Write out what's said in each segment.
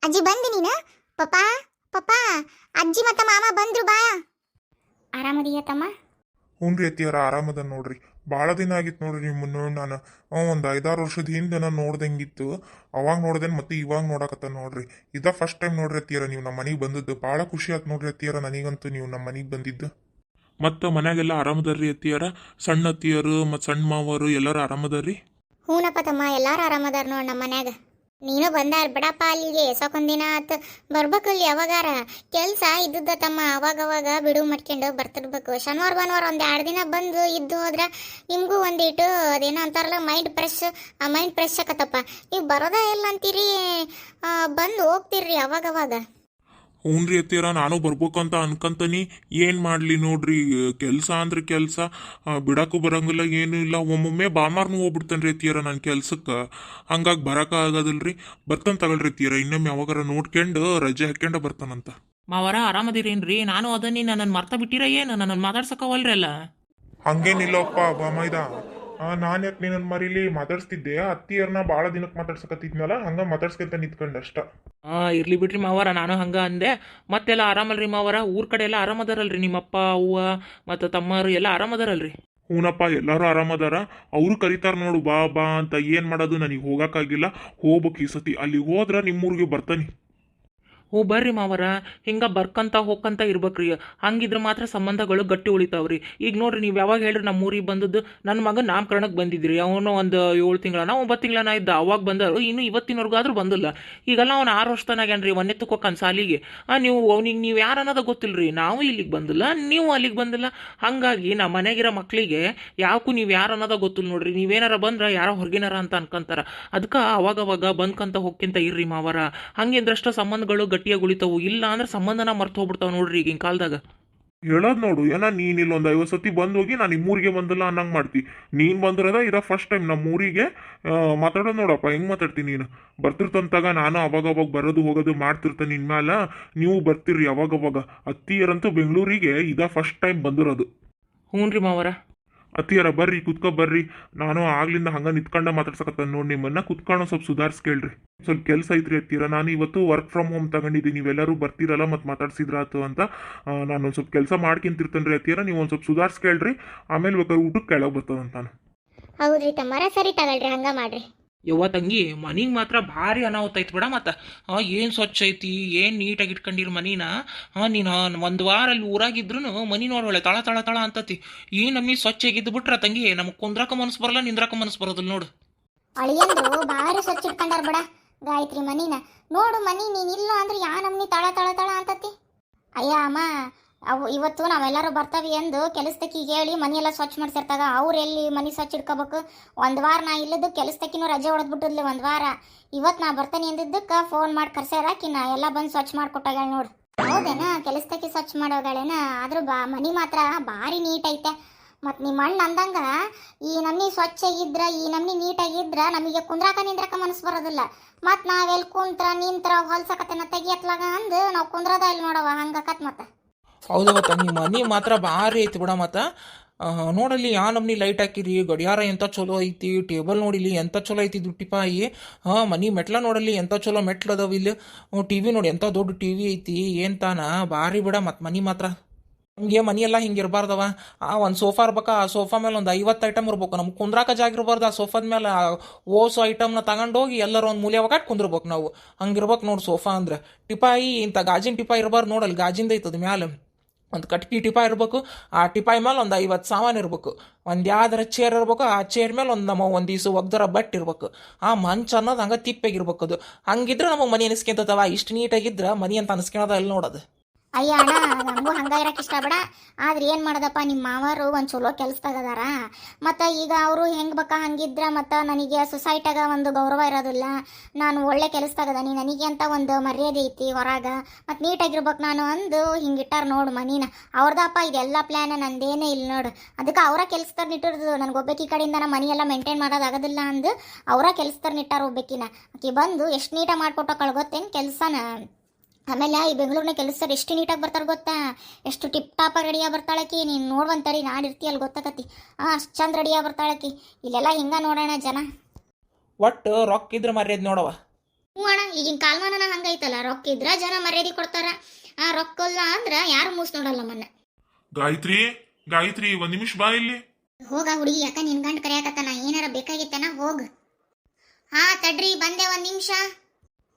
ಅಜ್ಜಿ ಬಂದಿ ನೀನು? ಪಪ್ಪಾ ಪಪ್ಪಾ, ಅಜ್ಜಿ ಮತ್ತ ಮಾಮ ಬಂದ್ರು ಬಾ. ಆರಾಮದಿಯ ತಮ್ಮ? ಹ್ಞೂ ರೀ ಅತ್ತಿಯಾರ ಆರಾಮದ ನೋಡ್ರಿ. ಭಾಳ ದಿನ ಆಗಿತ್ತು ನೋಡ್ರಿ ನಿಮ್ಮನ್ನ ನೋಡಿ ನಾನು. ಒಂದು 5-6 ವರ್ಷದ ಹಿಂದೆ ನಾನು ನೋಡ್ದಂಗಿತ್ತು. ಅವಾಗ ನೋಡ್ದೇನು ಮತ್ತೆ ಇವಾಗ ನೋಡಕತ್ತ ನೋಡ್ರಿ. ಇದ ಫಸ್ಟ್ ಟೈಮ್ ನೋಡ್ರಿ ಅತ್ತಿಯಾರ ನೀವು ನಮ್ಮ ಮನೆಗೆ ಬಂದದ್ದು. ಭಾಳ ಖುಷಿ ಆಯ್ತು ನೋಡ್ರಿ ಅತ್ತಿಯಾರ ನನಗಂತೂ ನೀವು ನಮ್ಮ ಮನೆಗೆ ಬಂದಿದ್ದು. ಮತ್ತು ಮನ್ಯಾಗೆಲ್ಲ ಆರಾಮದಾರ್ರಿ ಅತ್ತಿಯಾರ? ಸಣ್ಣ ಅತ್ತಿಯರು ಮತ್ತು ಸಣ್ಣ ಮಾವರು ಎಲ್ಲರೂ ಆರಾಮದಾರ್ರಿ? ಹೂನಪ್ಪ ತಮ್ಮ, ಎಲ್ಲಾರು ಆರಾಮದಾರ ನೋಡ್ ನಮ್ಮ ಮನ್ಯಾಗ. ನೀನು ಬಂದಾರ ಬಿಡಪ್ಪ ಅಲ್ಲಿಗೆ. ಸಾಕೊಂದಿನ ಆತ ಬರ್ಬೇಕಲ್ಲಿ. ಯಾವಾಗಾರ ಕೆಲ್ಸ ಇದ್ದದ ತಮ್ಮ, ಅವಾಗವಾಗ ಬಿಡು ಮಾಡ್ಕೊಂಡು ಬರ್ತಿರ್ಬೇಕು. ಶನಿವಾರ ಭಾನುವಾರ ಒಂದ್ 2 ದಿನ ಬಂದು ಇದ್ದು ಹೋದ್ರ ನಿಮ್ಗೂ ಒಂದಿಟ್ಟು ಅದೇನೋ ಅಂತಾರಲ್ಲ ಮೈಂಡ್ ಫ್ರೆಶ್ ಆಕತ್ತಪ್ಪ. ನೀವು ಬರೋದ ಇಲ್ಲ ಅಂತೀರಿ, ಬಂದು ಹೋಗ್ತಿರ್ರಿ ಅವಾಗವಾಗ. ಹ್ಞೂ ರೀ ಅತ್ತಿಯಾರ, ನಾನು ಬರ್ಬೇಕಂತ ಅನ್ಕಂತಾನಿ. ಏನು ಮಾಡಲಿ ನೋಡ್ರಿ, ಕೆಲಸ ಅಂದ್ರೆ ಕೆಲಸ, ಬಿಡಕ್ಕೂ ಬರಂಗಿಲ್ಲ, ಏನೂ ಇಲ್ಲ. ಒಮ್ಮೊಮ್ಮೆ ಬಾಮಾರ್ನು ಹೋಗ್ಬಿಡ್ತೇನೆ ರೀ ಅತ್ತಿಯಾರ ನಾನು ಕೆಲ್ಸಕ್ಕೆ. ಹಂಗಾಗಿ ಬರೋಕೆ ಆಗೋದಿಲ್ರಿ. ಬರ್ತಾನೆ ತಗೊಳ್ರಿ ಅತ್ತಿಯಾರ, ಇನ್ನೊಮ್ಮೆ ಯಾವಾಗಾರ ನೋಡ್ಕೊಂಡು ರಜೆ ಹಾಕ್ಕೊಂಡು ಬರ್ತಾನಂತ. ಮಾವರ ಆರಾಮದಿರೇನ್ರಿ? ನಾನು ಅದನ್ನಿ ನನ್ನ ಮರ್ತ ಬಿಟ್ಟಿರ ಏನು? ನನ್ನ ಮಾತಾಡ್ಸಕ್ಕವಲ್ರಿ ಅಲ್ಲ. ಹಂಗೇನಿಲ್ಲಪ್ಪ ಬಾಮೈದ. ನಾನು ಯಾಕೆ ನಿನ್ನ ಮರೀಲಿ ಮಾತಾಡ್ಸ್ತಿದ್ದೆ. ಅತ್ತಿಯರ್ನ ಭಾಳ ದಿನಕ್ಕೆ ಮಾತಾಡ್ಸಕತ್ತಿದ್ನಲ್ಲ, ಹಂಗ ಮಾತಾಡ್ಸ್ಕೊಂತ ನಿಂತ್ಕೊಂಡೆ ಅಷ್ಟ. ಇರ್ಲಿ ಬಿಡ್ರಿ ಮಾವರ, ನಾನು ಹಂಗ ಅಂದೆ. ಮತ್ತೆಲ್ಲ ಆರಾಮಲ್ರಿ ಮಾವರ? ಊರ್ ಕಡೆ ಎಲ್ಲ ಆರಾಮದಾರಲ್ರಿ? ನಿಮ್ಮಪ್ಪ ಅವ್ವ ಮತ್ತು ತಮ್ಮರು ಎಲ್ಲ ಆರಾಮದಾರಲ್ರಿ? ಹೂನಪ್ಪ, ಎಲ್ಲರೂ ಆರಾಮದಾರ. ಅವರು ಕರಿತಾರ ನೋಡು ಬಾ ಬಾ ಅಂತ. ಏನು ಮಾಡೋದು, ನನಗೆ ಹೋಗೋಕ್ಕಾಗಿಲ್ಲ. ಹೋಗ್ಬೇಕು ಈ ಸತಿ. ಅಲ್ಲಿಗೆ ಹೋದ್ರೆ ನಿಮ್ಮೂರಿಗೆ ಬರ್ತಾನೆ. ಹ್ಞೂ ಬರ್ರಿ ಮಾವರ, ಹಿಂಗೆ ಬರ್ಕಂತ ಹೋಗ್ಕಂತ ಇರ್ಬೇಕ್ರಿ. ಹಂಗಿದ್ರೆ ಮಾತ್ರ ಸಂಬಂಧಗಳು ಗಟ್ಟಿ ಉಳಿತಾವ್ರಿ. ಈಗ ನೋಡ್ರಿ, ನೀವು ಯಾವಾಗ ಹೇಳ್ರಿ ನಮ್ಮ ಊರಿಗೆ ಬಂದದ್ದು? ನನ್ನ ಮಗನ ನಾಮಕರಣಕ್ಕೆ ಬಂದಿದ್ರಿ. ಅವನು ಒಂದು 7 ತಿಂಗಳನ 9 ತಿಂಗಳನ ಇದ್ದ ಅವಾಗ ಬಂದರು. ಇನ್ನು ಇವತ್ತಿನವರೆಗೂ ಆದರೂ ಬಂದಿಲ್ಲ. ಈಗೆಲ್ಲ ಅವ್ನು 6 ವರ್ಷದನಾಗ್ಯಾನ್ರಿ. ಒಂದೇ ತುಕ್ಕೋಕನ್ ಸಾಲಿಗೆ. ನೀವು ಅವ್ನಿಗೆ ನೀವು ಯಾರು ಅನ್ನೋದು ಗೊತ್ತಿಲ್ಲರಿ. ನಾವು ಇಲ್ಲಿಗೆ ಬಂದಿಲ್ಲ, ನೀವು ಅಲ್ಲಿಗೆ ಬಂದಿಲ್ಲ. ಹಾಗಾಗಿ ನಮ್ಮ ಮನೆಗಿರೋ ಮಕ್ಕಳಿಗೆ ಯಾಕೂ ನೀವು ಯಾರು ಅನ್ನೋದ ಗೊತ್ತಿಲ್ಲ ನೋಡ್ರಿ. ನೀವೇನಾರ ಬಂದ್ರೆ ಯಾರೋ ಹೊರಗಿನಾರ ಅಂತ ಅನ್ಕೊಂತಾರ. ಅದಕ್ಕೆ ಅವಾಗವಾಗ ಬಂದ್ಕಂತ ಹೋಗ್ಕಿಂತ ಇರ್ರಿ ಮಾವರ. ಹಂಗಿದ್ರಷ್ಟು ಸಂಬಂಧಗಳು ಗಟ್ಟಿಯಾಗಿ ಉಳಿತಾವು. ಇಲ್ಲ ಅಂದ್ರೆ ಸಂಬಂಧನ ಮರ್ತು ಹೋಗ್ಬಿಡ್ತಾವ ನೋಡ್ರಿ ಈಗಿನ ಕಾಲದಾಗ. ಹೇಳೋದು ನೋಡು, ನೀನ್ ಇಲ್ಲೊಂದು 50 ಸತಿ ಬಂದು ಹೋಗಿ ನಾನು ನಿಮ್ಮೂರಿಗೆ ಬಂದಿಲ್ಲ ಅನ್ನಂಗೆ ಮಾಡ್ತಿ. ನೀನು ಬಂದಿರೋದ ಇರೋ ಫಸ್ಟ್ ಟೈಮ್ ನಮ್ಮೂರಿಗೆ. ಮಾತಾಡೋದು ನೋಡಪ್ಪ ಹೆಂಗೆ ಮಾತಾಡ್ತೀನಿ ನೀನು. ಬರ್ತಿರ್ತಂತಾಗ ನಾನು ಅವಾಗವಾಗ ಬರೋದು ಹೋಗೋದು ಮಾಡ್ತಿರ್ತೇನೆ. ಇನ್ಮೇಲೆ ನೀವು ಬರ್ತೀರಿ ಅವಾಗವಾಗ. ಅತ್ತಿಯರಂತೂ ಬೆಂಗಳೂರಿಗೆ ಇದ ಫಸ್ಟ್ ಟೈಮ್ ಬಂದಿರೋದು. ಹ್ಞೂ ರೀ ಮಾವರ. ಅತ್ತಿಯರ ಬರ್ರಿ, ಕುತ್ಕೊ ಬರ್ರಿ. ನಾನು ಆಗ್ಲಿಂದ ಹಂಗ ನಿಂತ್ಕೊಂಡ ಮಾತಾಡ್ಸಕತ್ತ ನೋಡಿ ನಿಮ್ಮನ್ನ. ಕುತ್ಕೊಂಡು ಸ್ವಲ್ಪ ಸುಧಾರಿಸ್ಕೇಳ್ರಿ. ಸ್ವಲ್ಪ ಕೆಲಸ ಐತ್ರಿ ಅತ್ತಿಯರ. ನಾನು ಇವತ್ತು ವರ್ಕ್ ಫ್ರಮ್ ಹೋಮ್ ತಗೊಂಡಿದ್ದೀನಿ. ನೀವೆಲ್ಲರೂ ಬರ್ತೀರಲ್ಲ ಮತ್ತು ಮಾತಾಡ್ಸಿದ್ರಾತು ಅಂತ. ನಾನು ಒಂದು ಸ್ವಲ್ಪ ಕೆಲಸ ಮಾಡ್ಕೊಂತಿರ್ತೇನೆ ರೀ ಅತ್ತಿಯರ. ನೀವು ಒಂದು ಸ್ವಲ್ಪ ಸುಧಾರಿಸ್ಕೇಳ್ರಿ. ಆಮೇಲೆ ಬೇಕಾದ್ರೆ ಊಟಕ್ಕೆ ಕೆಳಗೆ ಬರ್ತದಂತ ನಾನು. ಹೌದ್ರಿ ತಮ್ಮರ, ಸರಿ ತಗೊಳ್ರಿ, ಹಂಗ ಮಾಡ್ರಿ. ಯವ್ವ ತಂಗಿ, ಮನಿಗೆ ಮಾತ್ರ ಭಾರಿ ಅನಾಹುತ ಐತಿ ಬಿಡ. ಮತ್ತು ಏನು ಸ್ವಚ್ಛ ಐತಿ, ಏನು ನೀಟಾಗಿ ಇಟ್ಕೊಂಡಿರಿ ಮನಿನ. ನೀನು 1 ವಾರ ಅಲ್ಲಿ ಊರಾಗಿದ್ರು ಮನಿ ನೋಡೊಳ್ಳೆ ತಳ ತಳ ತಳ ಅಂತತಿ. ಈ ನಮ್ಮಿ ಸ್ವಚ್ಛ ಆಗಿದ್ದು ಬಿಟ್ರ ತಂಗಿ, ನಮಗೆ ಕುಂದ್ರಾಕ ಮನಸ್ಸು ಬರಲ್ಲ, ನಿಂದ್ರಾಕ ಮನಸ್ಸು ಬರೋದಿಲ್ಲ ನೋಡು. ಅಳಿಯಂದ್ರು ಭಾರಿ ಸ್ವಚ್ಛ ಇಟ್ಕೊಂಡಾರ ಬಿಡ ಗಾಯತ್ರಿ ಮನಿನ. ನೋಡು ಮನಿ ನೀನಿಲ್ಲ ಅಂದ್ರೆ ಯಾ ನಮ್ನಿ ತಳ ತಳ ತಳ ಅಂತತಿ. ಅಯ್ಯ ಅಮ್ಮ, ಇವತ್ತು ನಾವೆಲ್ಲರೂ ಬರ್ತಾವಿ ಎಂದು ಕೆಲಸದಕ್ಕಿಗೆ ಹೇಳಿ ಮನೆಯೆಲ್ಲ ಸ್ವಚ್ಛ ಮಾಡ್ಸಿರ್ತಾಗ ಅವ್ರು ಎಲ್ಲಿ ಮನೆ ಸ್ವಚ್ಛ ಇಟ್ಕೋಬೇಕು. 1 ವಾರ ನಾ ಇಲ್ಲದ್ದು ಕೆಲಸದಕ್ಕಿನೂ ರಜೆ ಹೊಡೆದ್ಬಿಟ್ಟಿದ್ಲಿ 1 ವಾರ. ಇವತ್ತು ನಾ ಬರ್ತಾನೆ ಎಂದಿದ್ದಕ್ಕೆ ಫೋನ್ ಮಾಡಿ ಕರ್ಸ್ಯಾರಾಕಿ ನಾ ಎಲ್ಲ ಬಂದು ಸ್ವಚ್ಛ ಮಾಡ್ಕೊಟ್ಟಾಗ ನೋಡು. ಹೌದೇನ, ಕೆಲಸದಕ್ಕೆ ಸ್ವಚ್ಛ ಮಾಡೋಗಳೇನ. ಆದ್ರೂ ಮನಿ ಮಾತ್ರ ಭಾರಿ ನೀಟ್ ಐತೆ. ಮತ್ತು ನಿಮ್ಮ ಅಣ್ಣ ಅಂದಂಗ ಈ ನಮ್ನಿ ಸ್ವಚ್ಛ ಆಗಿದ್ರ, ಈ ನಮ್ನಿ ನೀಟಾಗಿದ್ರ ನಮಗೆ ಕುಂದ್ರಾಕ ನಿಂದ್ರಾಕ ಮನಸ್ಸು ಬರೋದಿಲ್ಲ. ಮತ್ತು ನಾವೆಲ್ಲಿ ಕುಂತ್ರ ನಿಂತ್ರ ಹೊಲ್ಸಕತ್ತೇನ ತೆಗಿಯತ್ಲಾಗ ಅಂದು ನಾವು ಕುಂದ್ರದ ಇಲ್ಲಿ ನೋಡವ ಹಂಗಕತ್. ಮತ್ತೆ ಹೌದವ ತಂಗಿ, ಮನಿ ಮಾತ್ರ ಭಾರಿ ಐತಿ ಬಿಡ. ಮತ್ತು ನೋಡಲ್ಲಿ ಯಾ ನಮ್ನಿ ಲೈಟ್ ಹಾಕಿರಿ, ಗಡಿಯಾರ ಎಂಥ ಚಲೋ ಐತಿ, ಟೇಬಲ್ ನೋಡಿಲಿ ಎಂಥ ಚಲೋ ಐತಿ ದುಟ್ಟಿಪಾಯಿ. ಮನಿ ಮೆಟ್ಲ ನೋಡಲಿ ಎಂಥ ಚಲೋ ಮೆಟ್ಲು ಅದಾವ ಇಲ್ಲಿ. ಟಿ ವಿ ನೋಡಿ ಎಂಥ ದೊಡ್ಡ ಟಿ ವಿ ಐತಿ. ಏನು ತಾನ ಭಾರಿ ಬಿಡ. ಮತ್ತು ಮನಿ ಮಾತ್ರ ಹಂಗೆ ಮನಿಯೆಲ್ಲ ಹಿಂಗೆ ಇರಬಾರ್ದವ. ಒಂದು ಸೋಫಾ ಇರ್ಬೇಕು. ಆ ಸೋಫಾ ಮೇಲೆ ಒಂದು 50 ಐಟಮ್ ಇರ್ಬೇಕು. ನಮ್ಗೆ ಕುಂದ್ರಾಕ ಜಾಗ ಇರಬಾರ್ದು. ಆ ಸೋಫಾದ ಮೇಲೆ ಓಸು ಐಟಮ್ನ ತಗೊಂಡೋಗಿ ಎಲ್ಲರೂ ಒಂದು ಮೂಲೆ ಒಗಾಟ್ ಕುಂದಿರ್ಬೇಕು ನಾವು. ಹಂಗಿರ್ಬೇಕು ನೋಡಿ ಸೋಫಾ ಅಂದ್ರೆ. ಟಿಪಾಯಿ ಇಂಥ ಗಾಜಿನ ಟಿಪಾಯಿ ಇರಬಾರ್ದು ನೋಡಲ್ಲಿ. ಗಾಜಿಂದ ಐತದ ಮ್ಯಾಲೆ ಒಂದು ಕಟ್ಕಿ ಟಿಪಾಯಿ ಇರ್ಬೇಕು. ಆ ಟಿಪಾಯಿ ಮೇಲೆ ಒಂದು 50 ಸಾಮಾನು ಇರ್ಬೇಕು. ಒಂದು ಯಾವ್ದಾರ ಚೇರ್ ಇರ್ಬೇಕು. ಆ ಚೇರ್ ಮೇಲೆ ಒಂದು ದಿವ್ಸ ಒಗ್ದರ ಬಟ್ ಇರ್ಬೇಕು. ಆ ಮಂಚ ಅನ್ನೋದು ಹಂಗೆ ತಿಪ್ಪಾಗಿರ್ಬೇಕು. ಅದು ಹಂಗಿದ್ರೆ ನಮಗೆ ಮನಿ ಅನಿಸ್ಕೊಂತವ. ಇಷ್ಟು ನೀಟಾಗಿದ್ರೆ ಮನಿ ಅಂತ ಅನಿಸ್ಕೊಳೋದ ಅಲ್ಲಿ ನೋಡೋದು. ಅಯ್ಯ ಅಣ್ಣ, ನಮಗೂ ಹಂಗ ಇರಕ್ಕೆ ಇಷ್ಟ ಬಿಡ. ಆದ್ರೆ ಏನು ಮಾಡೋದಪ್ಪ, ನಿಮ್ಮ ಮಾವರು ಒಂದು ಚಲೋ ಕೆಲಸದಾಗದಾರ. ಮತ್ತು ಈಗ ಅವರು ಹೆಂಗೆ ಬೇಕಾ ಹಂಗಿದ್ರೆ ಮತ್ತು ನನಗೆ ಸೊಸೈಟಿಯಾಗ ಒಂದು ಗೌರವ ಇರೋದಿಲ್ಲ. ನಾನು ಒಳ್ಳೆ ಕೆಲಸದಾಗದಾನಿ, ನನಗೆ ಅಂತ ಒಂದು ಮರ್ಯಾದೆ ಐತಿ ಹೊರಗೆ. ಮತ್ತು ನೀಟಾಗಿರ್ಬೇಕು ನಾನು ಅಂದು ಹಿಂಗಿಟ್ಟಾರ ನೋಡು ಮನಿನ. ಅವ್ರದಪ್ಪ ಇದೆಲ್ಲ ಪ್ಲ್ಯಾನ್, ನಂದೇನೇ ಇಲ್ಲ ನೋಡು. ಅದಕ್ಕೆ ಅವರ ಕೆಲಸದಾರ ನಿಟ್ಟಿರೋದು. ನನಗೆ ಒಬ್ಬಾಕಿ ಕಡೆಯಿಂದ ನಮ್ಮ ಮನೆಯೆಲ್ಲ ಮೇಂಟೈನ್ ಮಾಡೋದಾಗೋದಿಲ್ಲ ಅಂದು ಅವರ ಕೆಲಸದಾರ ನಿಟ್ಟಾರ ಒಬ್ಬಾಕಿನ. ಆಕಿ ಬಂದು ಎಷ್ಟು ನೀಟಾಗಿ ಮಾಡ್ಕೊಟ್ಟೋ ಕಳ್ಗೊತ್ತೇನು ಕೆಲಸನ. ಆಮೇಲೆ ಈ ಬೆಂಗಳೂರಿನ ಕೆಲಸದವ್ರು ಎಷ್ಟು ನೀಟಾಗಿ ಬರ್ತಾರೆ ಗೊತ್ತಾ. ಎಷ್ಟು ಟಿಪ್ ಟಾಪಾಗಿ ರೆಡಿಯಾಗಿ ಬರ್ತಾಳಕಿ. ನೀನು ನೋಡುವಂತರಿ ನಾಡಿರ್ತೀಯಲ್ಲಿ ಗೊತ್ತಾಗತ್ತಿ. ಅಷ್ಟು ಚಂದ ರೆಡಿಯಾಗಿ ಬರ್ತಾಳಕಿ. ಇಲ್ಲೆಲ್ಲ ಹಿಂಗೆ ನೋಡೋಣ ಜನ. ಒಟ್ಟು ರೊಕ್ಕ ಇದ್ರೆ ಮರ್ಯಾದೆ ನೋಡವ. ಹ್ಞೂ ಅಣ್ಣ, ಈಗಿನ ಕಾಲಮಾನನ ಹಂಗೈತಲ್ಲ, ರೊಕ್ಕ ಇದ್ರ ಜನ ಮರ್ಯಾದೆ ಕೊಡ್ತಾರ, ಆ ರೊಕ್ಕ ಇಲ್ಲ ಅಂದ್ರ ಯಾರು ಮೂಸ್ ನೋಡಲ್ಲ ನಮ್ಮನ್ನ. ಗಾಯತ್ರಿ, ಗಾಯತ್ರಿ, ಒಂದ್ ನಿಮಿಷ ಬಾ ಇಲ್ಲಿ. ಹೋಗ ಹುಡುಗಿ, ಯಾಕ ನಿನ್ ಗಂಡ ಕರೆಯಾಕತ್ತಾನ, ಏನಾರ ಬೇಕಾಗಿತ್ತನ? ಹೋಗ್. ಹಾ ತಡ್ರಿ, ಬಂದೆ, ಒಂದ್ ನಿಮಿಷ.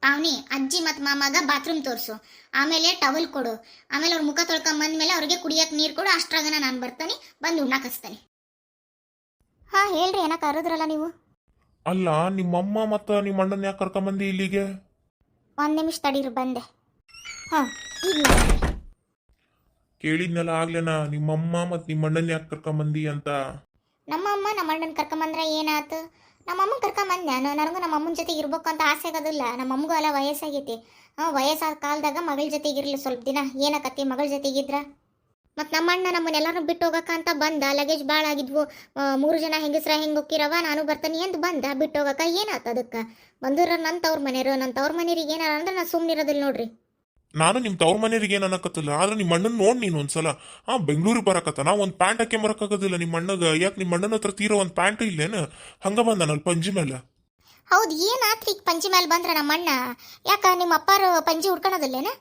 ಪಾವ್ನಿ, ಅಜ್ಜಿ ಮತ್ ಮಾಮಾಗ ಬಾತ್ರೂಮ್ ತೋರ್ಸು, ಆಮೇಲೆ ಟವಲ್ ಕೊಡು, ಆಮೇಲೆ ಅವ್ರ ಮುಖ ತೊಳ್ಕೊಂಡ್ ಬಂದ್ಮೇಲೆ ಅವ್ರಿಗೆ ಕುಡಿಯಕ್ ನೀರ್ ಕೊಡು. ಅಷ್ಟ್ರಾಗನ ನಾನು ಬರ್ತಾನೆ, ಬಂದು ಉಣ್ಣಾಕ್ ಹಚ್ತಾನೆ. ಹಾ ಹೇಳ್ರಿ, ಏನ ಕರೆದ್ರಲ್ಲ ನೀವು? ಅಲ್ಲ, ನಿಮ್ಮಮ್ಮ ಮತ್ತ ನಿಮ್ಮ ಅಣ್ಣನ ಯಾಕೆ ಕರ್ಕೊಂಬಂದಿ ಇಲ್ಲಿಗೆ? ಒಂದ್ ನಿಮಿಷ ತಡೀರಿ, ಬಂದೆ. ಹಾ ಈಗ ಕೇಳಿದ್ನಲ್ಲ ಆಗ್ಲೇನ, ನಿಮ್ಮಮ್ಮ ಮತ್ ನಿಮ್ಮ ಅಣ್ಣನ ಯಾಕೆ ಕರ್ಕೊಂಬಂದಿ ಅಂತ. ನಮ್ಮ ಅಮ್ಮ ನಮ್ಮ ಅಣ್ಣನ ಕರ್ಕೊಂಬಂದ್ರ ಏನಾತು? ನಮ್ಮ ಅಮ್ಮನ ಕರ್ಕೊಂಬಂದೆ ನಾನು. ನನಗೂ ನಮ್ಮ ಅಮ್ಮನ ಜೊತೆಗೆ ಇರ್ಬೇಕು ಅಂತ ಆಸೆ ಆಗೋದಿಲ್ಲ. ನಮ್ಮ ಅಮ್ಮಗೂ ಎಲ್ಲ ವಯಸ್ಸಾಗೈತಿ. ವಯಸ್ಸಾದ ಕಾಲದಾಗ ಮಗಳ ಜೊತೆಗಿರ್ಲಿ ಸ್ವಲ್ಪ ದಿನ, ಏನಕತ್ತಿ ಮಗಳ ಜೊತೆಗಿದ್ರ. ಮತ್ತು ನಮ್ಮ ಅಣ್ಣ ನಮ್ಮನ್ನೆಲ್ಲರೂ ಬಿಟ್ಟು ಹೋಗಕ್ಕ ಅಂತ ಬಂದ. ಲಗೇಜ್ ಭಾಳ ಆಗಿದ್ವು, 3 ಜನ ಹೆಂಗಸ್ರ ಹೆಂಗೆ ಹೋಗಿರವ, ನಾನು ಬರ್ತೀನಿ ಅಂತ ಬಂದ. ಬಿಟ್ಟು ಹೋಗಕ್ಕ ಏನಾಯ್ತು ಅದಕ್ಕೆ? ಬಂದಿರೋ ನನ್ನ ತವ್ರ ಮನೆಯವರು, ನನ್ನ ತವ್ರ ಮನೆಯರಿಗೆ ಏನಾರ ಅಂದ್ರೆ ನಾನು ಸುಮ್ಮನಿರೋದಿಲ್ಲ ನೋಡ್ರಿ. ನಾನು ನಿಮ್ಮ ತವ್ರ ಮನೆಯವ್ರಿಗೆ ಏನು ಅನ್ನಕತ್ತಿಲ್ಲ, ಆದ್ರೆ ನಿಮ್ಮ ಅಣ್ಣನ ನೋಡಿ ನೀನು ಒಂದ್ಸಲ ಬೆಂಗಳೂರಿಗೆ ಬರಕತ್ತಾನ, ಒಂದು ಪ್ಯಾಂಟ್ ಹಾಕಿ ಬರಕ್ಕಾಗೋದಿಲ್ಲ ನಿಮ್ಮ ಅಣ್ಣಗ. ಯಾಕೆ ನಿಮ್ಮ ಅಣ್ಣನ ಹತ್ರ ತೀರೋ ಒಂದು ಪ್ಯಾಂಟ್ ಇಲ್ಲೇನು? ಹಂಗ ಬಂದಾನಲ್ಲಿ ಪಂಜಿ ಮೇಲೆ. ಹೌದು, ಏನಾತ್ರಿ ಈಗ ಪಂಜಿ ಮೇಲೆ ಬಂದ್ರೆ ನಮ್ಮ ಅಣ್ಣ? ಯಾಕ ನಿಮ್ಮ ಅಪ್ಪಾರು ಪಂಜಿ ಉಡ್ಕೊಳೋದಿಲ್ಲೇನ?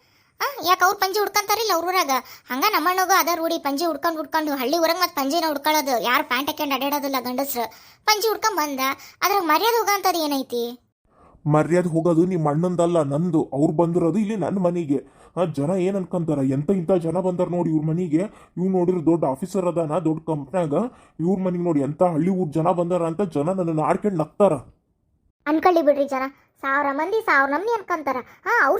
ಯಾಕೆ ಅವ್ರು ಪಂಜಿ ಉಡ್ಕೊಂತಾರಿಲ್ಲ ಅವ್ರ ಊರಾಗ? ಹಂಗ ನಮ್ಮ ಅಣ್ಣಗೂ ಅದ ರೂಢಿ, ಪಂಜಿ ಉಡ್ಕೊಂಡು ಹಳ್ಳಿ ಊರಾಗ ಮತ್ತೆ ಪಂಜಿನ ಉಡ್ಕೊಳ್ಳೋದು. ಯಾರು ಪ್ಯಾಂಟ್ ಹಾಕೊಂಡು ಅಡ್ಯಾಡೋದಿಲ್ಲ ಗಂಡಸ್ರು. ಪಂಜಿ ಉಡ್ಕೊಂಡ್ ಬಂದ, ಅದ್ರಾಗ ಮರ್ಯಾದೆ ಹೋಗಂತದ್ದು ಏನೈತಿ? ಮರ್ಯಾದೆ ಹೋಗೋದು ನಿಮ್ಮ ಅಣ್ಣಂದಲ್ಲ, ನಂದು. ಅವ್ರು ಬಂದಿರೋದು ಇಲ್ಲಿ ನನ್ನ ಮನೆಗೆ. ಜನ ಏನ್ ಅನ್ಕೊಂತಾರ, ಇಂಥ ಜನ ಬಂದಾರ ನೋಡಿ ಇವ್ರ ಮನೆಗೆ. ಇವ್ ನೋಡಿದ್ರೆ ದೊಡ್ಡ ಆಫೀಸರ್ ಅದಾನ, ದೊಡ್ಡ ಕಂಪ್ನ್ಯಾಗ. ಇವ್ರ ಮನೆಗೆ ನೋಡಿ ಎಂತ ಹಳ್ಳಿ ಊರ್ ಜನ ಬಂದಾರ ಅಂತ ಜನ ನನ್ನ ಆಡ್ಕೊಂಡು ನಗ್ತಾರ. ಅನ್ಕೊಳ್ಳಿ ಬಿಡ್ರಿ, ಜನ 1000 ಮಂದಿ 1000 ನಮ್ನಿ ಅನ್ಕೊಂತಾರ. ಅವ್ರ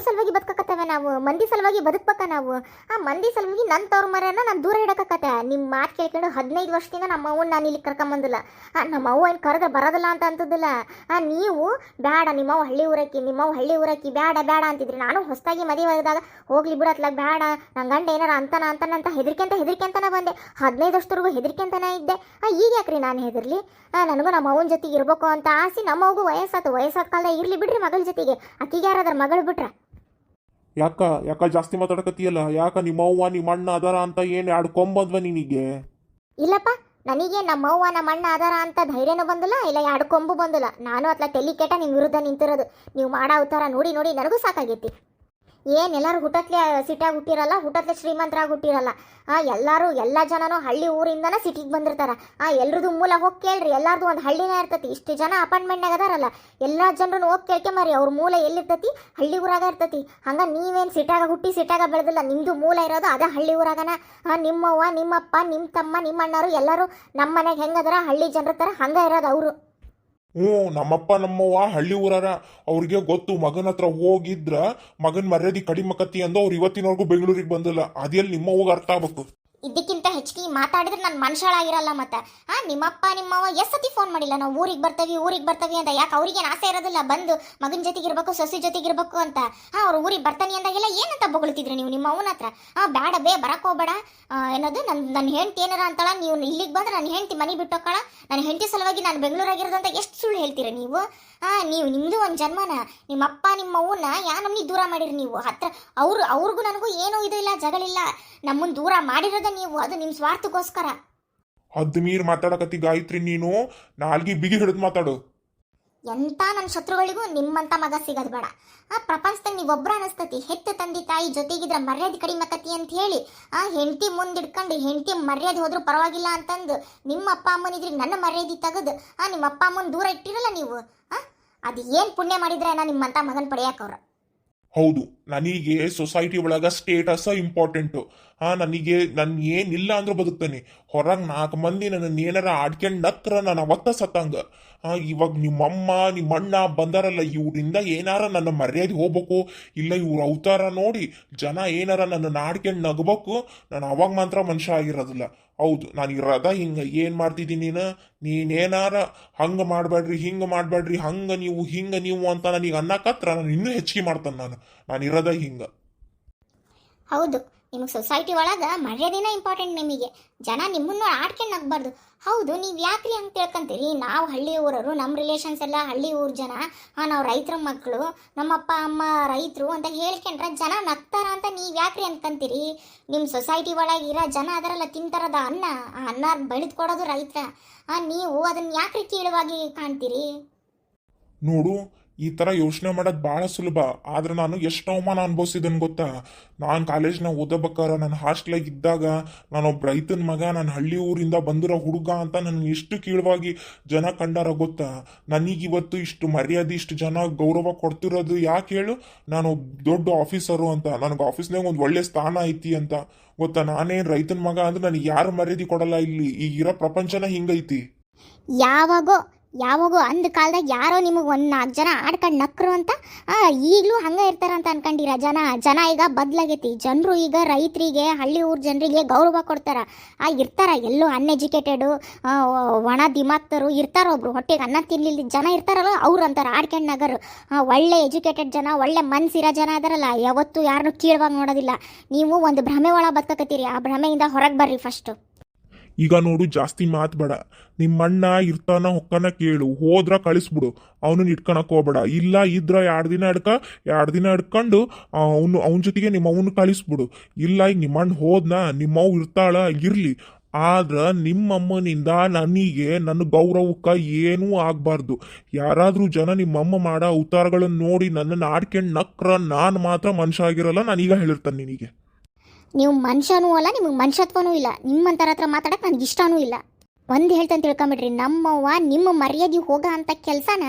ಸಲುವಾಗಿ ಬದುಕಕತ್ತೇವೆ ನಾವು, ಮಂದಿ ಸಲುವಾಗಿ ಬದುಕ್ಬೇಕ ನಾವು. ಮಂದಿ ಸಲುವಾಗಿ ನನ್ನ ತವ್ರ ಮರ್ಯಾನ ನಾನು ದೂರ ಇಡಕತ್ತೆ. ನಿಮ್ಮ ಮಾತು ಕೇಳ್ಕೊಂಡು 15 ವರ್ಷದಿಂದ ನಮ್ಮ ಅವ್ವನ್ನ ನಾನು ಇಲ್ಲಿ ಕರ್ಕೊಂಬಂದಿಲ್ಲ. ನಮ್ಮ ಅವ್ವ ಏನು ಕರೆದ್ರೆ ಬರೋದಿಲ್ಲ ಅಂತ ಅಂತದಿಲ್ಲ. ನೀವು ಬೇಡ, ನಿಮ್ಮವ್ವ ಹಳ್ಳಿ ಊರಕ್ಕಿ ಬೇಡ ಅಂತಿದ್ರಿ. ನಾನು ಹೊಸದಾಗಿ ಮದುವೆ ಆಗಿದಾಗ ಹೋಗ್ಲಿ ಬಿಡತ್ಲಾಗ ಬೇಡ, ನನ್ನ ಗಂಡ ಏನಾರ ಅಂತಾನ ಹೆದರ್ಕೆಂತನ ಬಂದೆ. 15 ವರ್ಷದವರೆಗೂ ಹೆದರ್ಕೆಂತನ ಇದ್ದೆ. ಈಗ ಯಾಕ್ರಿ ನಾನು ಹೆದರ್ಲಿ? ನನಗೂ ನಮ್ಮ ಅವ್ವನ ಜೊತೆಗೆ ಇರ್ಬೇಕು ಅಂತ ಆಸೆ. ನಮ್ಮ ಅವ್ಗೂ ವಯಸ್ಸಾದ ಕಾಲದಾಗ ಇರ್ಲಿ ಬಿಡ್ರಿ ಮಗಳ ಜೊತೆಗೆ. ಅಕ್ಕಿಗೆ ಯಾರಾದ್ರ ಮಗಳು ಬಿಟ್ರ? ಯಾಕ ಜಾಸ್ತಿ ಮಾತಾಡಕತ್ತಿಯಲ್ಲ? ಯಾಕ ನಿಮ್ಮವ್ವ ನಿಮ್ಮ ಅಣ್ಣ ಅದಾರ ಅಂತ ಏನು ಎರಡು ಕೊಂಬಂದ್ವ ನಿನಗೆ? ಇಲ್ಲಪ್ಪ, ನನಗೆ ನಮ್ಮವ್ವ ನಮ್ಮ ಅಣ್ಣ ಅದಾರ ಅಂತ ಧೈರ್ಯನೂ ಬಂದಿಲ್ಲ, ಇಲ್ಲ 2 ಕೊಂಬು ಬಂದಿಲ್ಲ. ನಾನು ಅತ್ಲ ತೆಲಿ ಕೆಟ್ಟ ನಿಮ್ಮ ವಿರುದ್ಧ ನಿಂತಿರೋದು. ನೀವು ಮಾಡೋ ಅವತಾರ ನೋಡಿ ನನಗೂ ಸಾಕಾಗೈತಿ. ಎಲ್ಲರೂ ಹುಟ್ಟತ್ಲೆ ಸಿಟಿಯಾಗಿ ಹುಟ್ಟಿರಲ್ಲ, ಹುಟ್ಟತ್ಲೆ ಶ್ರೀಮಂತರಾಗಿ ಹುಟ್ಟಿರಲ್ಲ. ಎಲ್ಲ ಜನನೂ ಹಳ್ಳಿ ಊರಿಂದನ ಸಿಟಿಗೆ ಬಂದಿರ್ತಾರ. ಎಲ್ರದ್ದು ಮೂಲ ಹೋಗಿ ಕೇಳ್ರಿ, ಎಲ್ಲಾರ್ದು ಒಂದು ಹಳ್ಳಿನೇ ಇರ್ತೈತಿ. ಇಷ್ಟು ಜನ ಅಪಾರ್ಟ್ಮೆಂಟ್ನಾಗ ಅದಾರಲ್ಲ, ಎಲ್ಲ ಜನರನ್ನು ಹೋಗಿ ಕೇಳ್ಕೊಂಬರ್ರಿ, ಅವ್ರ ಮೂಲ ಎಲ್ಲಿರ್ತೈತಿ? ಹಳ್ಳಿ ಊರಾಗ ಇರ್ತೈತಿ. ಹಂಗ ನೀವೇನು ಸಿಟ್ಯಾಗ ಹುಟ್ಟಿ ಸಿಟ್ಯಾಗ ಬೆಳೆದಿಲ್ಲ, ನಿಮ್ಮದು ಮೂಲ ಇರೋದು ಅದ ಹಳ್ಳಿ ಊರಾಗನ. ನಿಮ್ಮವ್ವ, ನಿಮ್ಮಪ್ಪ, ನಿಮ್ಮ ತಮ್ಮ, ನಿಮ್ಮ ಅಣ್ಣರು ಎಲ್ಲರೂ ನಮ್ಮ ಮನೆಗೆ ಹೆಂಗದಾರ ಹಳ್ಳಿ ಜನರ ಥರ ಹಂಗ ಇರೋದು ಅವರು. ನಮ್ಮಪ್ಪ ನಮ್ಮವ್ವ ಹಳ್ಳಿ ಊರಾರ. ಅವ್ರಿಗೆ ಗೊತ್ತು, ಮಗನ ಹತ್ರ ಹೋಗಿದ್ರ ಮಗನ್ ಮರ್ಯಾದೆ ಕಡಿಮೆ ಕತ್ತಿ ಅಂದು ಅವ್ರು ಇವತ್ತಿನವರೆಗೂ ಬೆಂಗಳೂರಿಗೆ ಬಂದಿಲ್ಲ. ಅದೆಲ್ಲಿ ನಿಮ್ಮವ್ವಗೆ ಅರ್ಥ ಆಗ್ಬೇಕು. ಇದಕ್ಕಿಂತ ಹೆಚ್ಚಿಗೆ ಮಾತಾಡಿದ್ರೆ ನಾನು ಮನುಷ್ಯಳಾಗಿರಲ್ಲ. ಮತ್ತೆ ನಿಮ್ಮಪ್ಪ ನಿಮ್ಮವ್ವ ಎಷ್ಟತಿ ಫೋನ್ ಮಾಡಿಲ್ಲ, ನಾವು ಊರಿಗೆ ಬರ್ತೀವಿ ಅಂತ. ಯಾಕೆ ಅವ್ರಿಗೇನು ಆಸೆ ಇರೋದಿಲ್ಲ ಬಂದು ಮಗನ ಜೊತೆಗಿರ್ಬೇಕು, ಸೊಸೆ ಜೊತೆಗಿರ್ಬೇಕು ಅಂತ? ಅವ್ರು ಊರಿಗೆ ಬರ್ತಾನೆ ಅಂದಾಗೆಲ್ಲ ಏನಂತ ಬೊಗಳ್ತಿದ್ರಿ ನೀವು ನಿಮ್ಮ ಅವನ ಹತ್ರ? ಬೇಡ ಬರಕ್ಕೆ ಹೋಗ್ಬೇಡ ಏನದು, ನನ್ನ ಹೆಂಡತಿ ಏನಾರ ಅಂತಾಳ, ನೀವು ಇಲ್ಲಿಗೆ ಬಂದ್ರೆ ನನ್ನ ಹೆಂಡತಿ ಮನೆ ಬಿಟ್ಟೋಕ್ಕಳ, ನನ್ನ ಹೆಂಡತಿ ಸಲುವಾಗಿ ನಾನು ಬೆಂಗಳೂರಾಗಿರೋದು ಅಂತ ಎಷ್ಟು ಸುಳ್ಳು ಹೇಳ್ತೀರ ನೀವು? ನಿಮ್ಮದು ಒಂದು ಜನ್ಮನ. ನಿಮ್ಮಪ್ಪ ನಿಮ್ಮವ್ವನ್ನ ನಮ್ಮನ್ನ ದೂರ ಮಾಡಿರಿ ನೀವು. ಹತ್ರ ಅವ್ರಿಗೂ ನನಗೂ ಏನೂ ಇದು ಇಲ್ಲ, ಜಗಳಿಲ್ಲ. ನಮ್ಮನ್ನ ದೂರ ಮಾಡಿರೋದ ನೀವು, ಅದು ನಿಮ್ಮ ಸ್ವಾರ್ಥಕ್ಕೋಸ್ಕರ. ಹದ್ದು ಮೀರ್ ಮಾತಾಡಕತ್ತಿ ಗಾಯತ್ರಿ, ನೀನು ನಾಲ್ಗಿ ಬಿಗಿ ಹಿಡಿದು ಮಾತಾಡು. ಎಂಥ ನನ್ನ ಶತ್ರುಗಳಿಗೂ ನಿಮ್ಮಂಥ ಮಗ ಸಿಗೋದು ಬೇಡ. ಪ್ರಪಂಚದಾಗ ನೀವೊಬ್ಬರ ಅನಿಸ್ತತಿ. ಹೆತ್ತ ತಂದೆ ತಾಯಿ ಜೊತೆಗಿದ್ರೆ ಮರ್ಯಾದೆ ಕಡಿಮೆ ಆಕತಿ ಅಂತ ಹೇಳಿ ಹೆಂಡತಿ ಮುಂದಿಡ್ಕೊಂಡು ಹೆಂಡತಿ ಮರ್ಯಾದೆ ಹೋದ್ರೂ ಪರವಾಗಿಲ್ಲ ಅಂತಂದು ನಿಮ್ಮ ಅಪ್ಪ ಅಮ್ಮನಿದ್ರಿಗೆ ನನ್ನ ಮರ್ಯಾದೆ ತೆಗೆದು ನಿಮ್ಮ ಅಪ್ಪ ಅಮ್ಮನ ದೂರ ಇಟ್ಟಿರಲ್ಲ ನೀವು. ಅದು ಏನು ಪುಣ್ಯ ಮಾಡಿದ್ರೆ ನಿಮ್ಮಂಥ ಮಗನ ಪಡೆಯಾಕವ್ರು. ಹೌದು, ನನಗೆ ಸೊಸೈಟಿ ಒಳಗ ಸ್ಟೇಟಸ್ ಇಂಪಾರ್ಟೆಂಟು. ನನಗೆ ಏನಿಲ್ಲ ಅಂದ್ರೂ ಬದುಕ್ತಾನೆ. ಹೊರಗೆ 4 ಮಂದಿ ನನ್ನ ಏನಾರ ಆಡ್ಕೊಂಡು ನಕ್ರ ನಾನು ಅವತ್ತ ಸತ್ತಂಗ. ಇವಾಗ ನಿಮ್ಮಮ್ಮ ನಿಮ್ಮಣ್ಣ ಬಂದಾರಲ್ಲ, ಇವರಿಂದ ಏನಾರ ನನ್ನ ಮರ್ಯಾದೆ ಹೋಗ್ಬೇಕು, ಇಲ್ಲ ಇವ್ರ ಅವತಾರ ನೋಡಿ ಜನ ಏನಾರ ನನ್ನ ಆಡ್ಕೊಂಡು ನಗಬೇಕು. ನಾನು ಅವಾಗ ಮಾತ್ರ ಮನುಷ್ಯ ಆಗಿರೋದಿಲ್ಲ. ಹೌದು, ನಾನು ಇರೋದ ಹಿಂಗೆ. ಏನು ಮಾಡ್ತಿದ್ದೀನಿ ನೀನೇನಾರ ಹಂಗೆ ಮಾಡಬೇಡ್ರಿ, ಹಿಂಗೆ ಮಾಡಬೇಡ್ರಿ, ಹಂಗೆ ನೀವು ಅಂತ ನನಗೆ ಅನ್ನಕತ್ರ ನಾನು ಇನ್ನೂ ಹೆಚ್ಚಿಗೆ ಮಾಡ್ತಾನೆ. ನಾನು ಇರೋದ ಹಿಂಗೆ. ಹೌದು, ನಿಮಗೆ ಸೊಸೈಟಿ ಒಳಗೆ ಮರ್ಯಾದೆನೇ ಇಂಪಾರ್ಟೆಂಟ್. ನಿಮಗೆ ಜನ ನಿಮ್ಮನ್ನು ಆಡ್ಕೊಂಡು ನಗಬಾರ್ದು. ಹೌದು, ನೀವು ಯಾಕ್ರಿ ಹಂಗೆ ತಿಳ್ಕೊಂತೀರಿ? ನಾವು ಹಳ್ಳಿ ಊರವರು, ನಮ್ಮ ರಿಲೇಷನ್ಸ್ ಎಲ್ಲ ಹಳ್ಳಿ ಊರ ಜನ, ನಾವು ರೈತರ ಮಕ್ಕಳು, ನಮ್ಮಪ್ಪ ಅಮ್ಮ ರೈತರು ಅಂತ ಹೇಳ್ಕೊಂಡ್ರೆ ಜನ ನಗ್ತಾರ ಅಂತ ನೀವು ಯಾಕ್ರಿ ಅನ್ಕೊಂತೀರಿ? ನಿಮ್ಮ ಸೊಸೈಟಿ ಒಳಗೆ ಇರೋ ಜನ ಅದರಲ್ಲ ತಿಂತಾರದ ಅನ್ನ, ಆ ಅನ್ನ ಬೆಳೆದು ಕೊಡೋದು ರೈತರ. ನೀವು ಅದನ್ನು ಯಾಕ್ರಿ ಕೀಳವಾಗಿ ಕಾಣ್ತೀರಿ? ನೋಡು, ಈ ಥರ ಯೋಚನೆ ಮಾಡೋದು ಭಾಳ ಸುಲಭ, ಆದ್ರೆ ನಾನು ಎಷ್ಟು ಅವಮಾನ ಅನುಭವಿಸಿದನ್ ಗೊತ್ತಾ. ನಾನು ಕಾಲೇಜ್ನಾಗ ಓದಬೇಕಾರೆ ನಾನು ಹಾಸ್ಟ್ಲಾಗ ಇದ್ದಾಗ ನಾನೊಬ್ಬ ರೈತನ ಮಗ, ನಾನು ಹಳ್ಳಿ ಊರಿಂದ ಬಂದಿರೋ ಹುಡುಗ ಅಂತ ನನಗೆ ಎಷ್ಟು ಕೀಳವಾಗಿ ಜನ ಕಂಡಾರ ಗೊತ್ತಾ. ನನಗಿವತ್ತು ಇಷ್ಟು ಮರ್ಯಾದೆ, ಇಷ್ಟು ಜನ ಗೌರವ ಕೊಡ್ತಿರೋದು ಯಾಕೆ ಹೇಳು? ನಾನು ದೊಡ್ಡ ಆಫೀಸರು ಅಂತ, ನನಗೆ ಆಫೀಸ್ನಾಗ ಒಂದು ಒಳ್ಳೆ ಸ್ಥಾನ ಐತಿ ಅಂತ ಗೊತ್ತಾ. ನಾನೇನು ರೈತನ ಮಗ ಅಂದ್ರೆ ನನಗೆ ಯಾರು ಮರ್ಯಾದೆ ಕೊಡಲ್ಲ. ಇಲ್ಲಿ ಈಗಿರೋ ಪ್ರಪಂಚನ ಹಿಂಗೈತಿ. ಯಾವಾಗೋ ಅಂದ ಕಾಲದಾಗ ಯಾರೋ ನಿಮಗೆ ಒಂದು 4 ಜನ ಆಡ್ಕೊಂಡು ನಕ್ರು ಅಂತ ಈಗಲೂ ಹಂಗೆ ಇರ್ತಾರಂತ ಅನ್ಕೊಂಡಿರ ಜನ ಈಗ ಬದಲಾಗೈತಿ. ಜನರು ಈಗ ರೈತರಿಗೆ, ಹಳ್ಳಿ ಊರ ಜನರಿಗೆ ಗೌರವ ಕೊಡ್ತಾರ. ಇರ್ತಾರ ಎಲ್ಲೋ ಅನ್ಎಜುಕೇಟೆಡು, ಒಣ ದಿಮಾಕ್ತರು ಇರ್ತಾರ. ಒಬ್ರು ಹೊಟ್ಟೆಗೆ ಅನ್ನ ತಿನ್ಲಿಲ್ಲ ಜನ ಇರ್ತಾರಲ್ಲ, ಅವ್ರು ಅಂತಾರೆ ಆಡ್ಕೊಂಡು ನಗರು. ಒಳ್ಳೆ ಎಜುಕೇಟೆಡ್ ಜನ, ಒಳ್ಳೆ ಮನ್ಸಿರೋ ಜನ ಅದರಲ್ಲ, ಯಾವತ್ತೂ ಯಾರನ್ನೂ ಕೀಳವಾಗಿ ನೋಡೋದಿಲ್ಲ. ನೀವು ಒಂದು ಭ್ರಮೆ ಒಳಗೆ ಬದುಕಕತ್ತೀರಿ. ಆ ಭ್ರಮೆಯಿಂದ ಹೊರಗೆ ಬರ್ರಿ ಫಸ್ಟು. ಈಗ ನೋಡು, ಜಾಸ್ತಿ ಮಾತು ಬೇಡ. ನಿಮ್ಮಣ್ಣ ಇರ್ತಾನ ಹೊಕ್ಕನ ಕೇಳು, ಹೋದ್ರ ಕಳಿಸ್ಬಿಡು, ಅವನನ್ನ ಇಟ್ಕೊಳಕ್ ಹೋಗ್ಬೇಡ. ಇಲ್ಲ ಇದ್ರ 2 ದಿನ ಹಿಡ್ಕೊಂಡು ಅವನ ಜೊತೆಗೆ ನಿಮ್ಮ ಅವನ್ನ ಕಳಿಸ್ಬಿಡು. ಇಲ್ಲ ಈಗ ನಿಮ್ಮಣ್ಣ ಹೋದ್ನ, ನಿಮ್ಮವ್ ಇರ್ತಾಳ, ಇರ್ಲಿ. ಆದ್ರ ನಿಮ್ಮಮ್ಮನಿಂದ ನನಗೆ, ನನ್ನ ಗೌರವಕ್ಕೆ ಏನೂ ಆಗ್ಬಾರ್ದು. ಯಾರಾದ್ರೂ ಜನ ನಿಮ್ಮಮ್ಮ ಮಾಡೋ ಅವತಾರಗಳನ್ನು ನೋಡಿ ನನ್ನನ್ನು ಆಡ್ಕೊಂಡು ನಕ್ರ ನಾನು ಮಾತ್ರ ಮನುಷ್ಯ ಆಗಿರಲ್ಲ. ನಾನೀಗ ಹೇಳಿರ್ತಾನೆ ನಿನಗೆ. ನೀವು ಮನುಷ್ಯನೂ ಅಲ್ಲ, ನಿಮಗೆ ಮನುಷ್ಯತ್ವನೂ ಇಲ್ಲ. ನಿಮ್ಮಂತರ ಹತ್ರ ಮಾತಾಡಕ್ಕೆ ನನಗೆ ಇಷ್ಟನೂ ಇಲ್ಲ. ಒಂದು ಹೇಳ್ತಾನೆ ತಿಳ್ಕೊಂಬಿಡ್ರಿ, ನಮ್ಮವ್ವ ನಿಮ್ಮ ಮರ್ಯಾದೆ ಹೋಗೋ ಅಂಥ ಕೆಲಸನ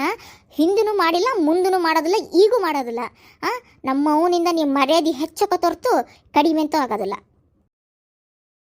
ಹಿಂದೂ ಮಾಡಿಲ್ಲ, ಮುಂದೂ ಮಾಡೋದಿಲ್ಲ, ಈಗೂ ಮಾಡೋದಿಲ್ಲ. ನಮ್ಮ ಅವನಿಂದ ನಿಮ್ಮ ಮರ್ಯಾದೆ ಹೆಚ್ಚಕ್ಕೆ ತೊರ್ತು ಕಡಿಮೆ ಅಂತೂ ಆಗೋದಿಲ್ಲ.